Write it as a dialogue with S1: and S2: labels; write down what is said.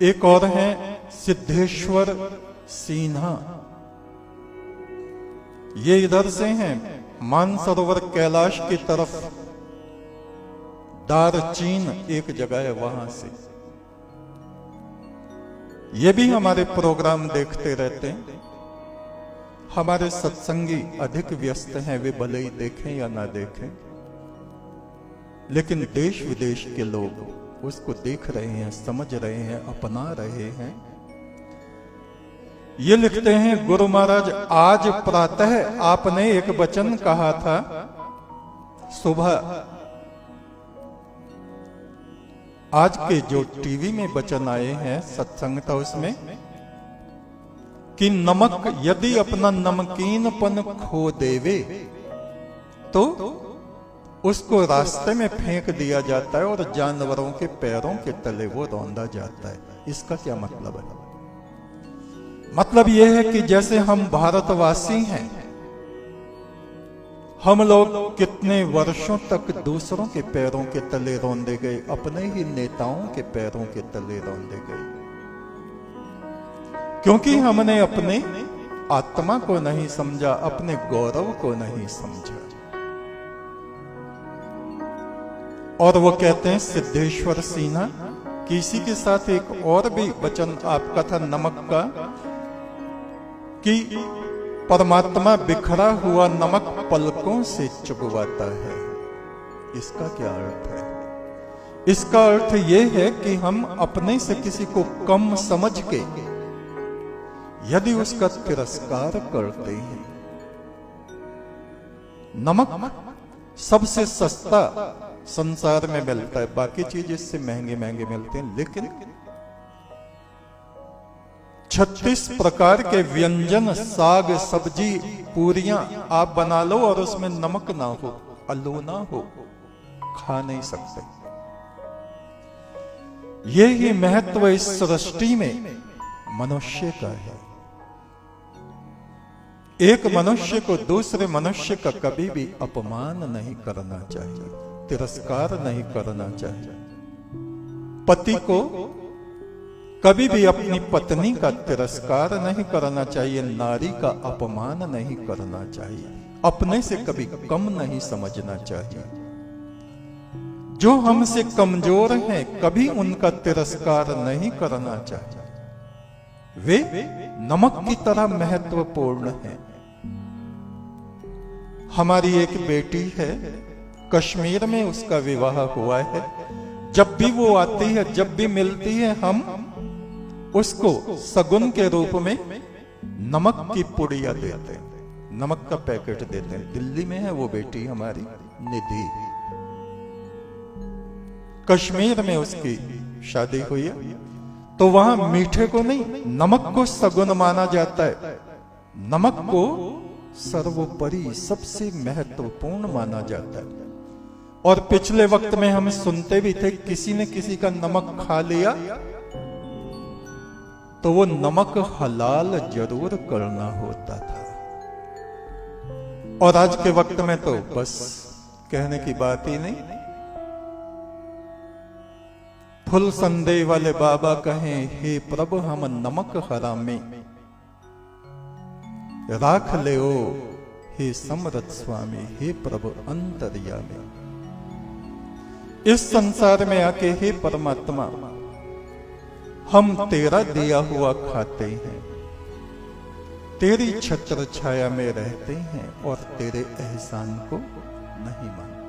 S1: एक और हैं सिद्धेश्वर सिन्हा। ये इधर से हैं, मानसरोवर कैलाश की तरफ दारचीन एक जगह है, वहां से। ये भी हमारे प्रोग्राम देखते रहते हैं। हमारे सत्संगी अधिक व्यस्त हैं, वे भले ही देखें या ना देखें, लेकिन देश विदेश के लोग उसको देख रहे हैं, समझ रहे हैं, अपना रहे हैं। ये लिखते हैं, गुरु महाराज आज प्रातः आपने एक वचन कहा था, सुबह आज के जो टीवी में वचन आए हैं सत्संग था उसमें, कि नमक यदि अपना नमकीनपन खो देवे तो उसको रास्ते में फेंक दिया जाता है और जानवरों के पैरों के तले वो रौंदा जाता है। इसका क्या मतलब है? मतलब यह है कि जैसे हम भारतवासी हैं, हम लोग कितने वर्षों तक दूसरों के पैरों के तले रौंदे गए, अपने ही नेताओं के पैरों के तले रौंदे गए, क्योंकि हमने अपने आत्मा को नहीं समझा, अपने गौरव को नहीं समझा। और वो कहते हैं सिद्धेश्वर सिन्हा, किसी के साथ एक और भी वचन आपका था नमक का, कि परमात्मा बिखरा हुआ नमक पलकों से चुगवाता है। इसका क्या अर्थ है? इसका अर्थ यह है कि हम अपने से किसी को कम समझ के यदि उसका तिरस्कार करते हैं। नमक सबसे सस्ता संसार में मिलता है, बाकी चीज इससे महंगे महंगे मिलते हैं, लेकिन 36 प्रकार के व्यंजन, साग, सब्जी, पूरियां आप बना लो और उसमें नमक ना हो, अल्लू ना हो, खा नहीं सकते। ये ही महत्व इस सृष्टि में मनुष्य का है। एक मनुष्य को दूसरे मनुष्य का कभी भी अपमान नहीं करना चाहिए, तिरस्कार नहीं करना चाहिए। पति को कभी भी अपनी पत्नी का तिरस्कार नहीं करना चाहिए, नारी का अपमान नहीं करना चाहिए, अपने से कभी कम नहीं समझना चाहिए। जो हमसे कमजोर हैं कभी उनका तिरस्कार नहीं करना चाहिए। वे नमक की तरह महत्वपूर्ण हैं। हमारी एक बेटी है, कश्मीर में उसका विवाह हुआ है। जब भी वो आती है, जब भी मिलती है, हम उसको सगुन के रूप में नमक की पुड़िया देते हैं, नमक का पैकेट देते हैं। दिल्ली में है वो बेटी हमारी निधि, कश्मीर में उसकी शादी हुई है। तो वहां मीठे को नहीं, नमक को सगुन माना जाता है। नमक को सर्वोपरि सबसे महत्वपूर्ण माना जाता है। और पिछले वक्त में हम सुनते भी थे, किसी ने किसी का नमक खा लिया तो वो नमक हलाल जरूर करना होता था। और आज के वक्त में तो बस कहने की बात ही नहीं। फुल संदेह वाले बाबा कहें, हे प्रभु हम नमक हरामी राख ले ओ, हे समरथ स्वामी, हे प्रभु अंतर्यामी। इस संसार में आके हे परमात्मा, हम तेरा दिया हुआ खाते हैं, तेरी छत्र छाया में रहते हैं और तेरे एहसान को नहीं मानते।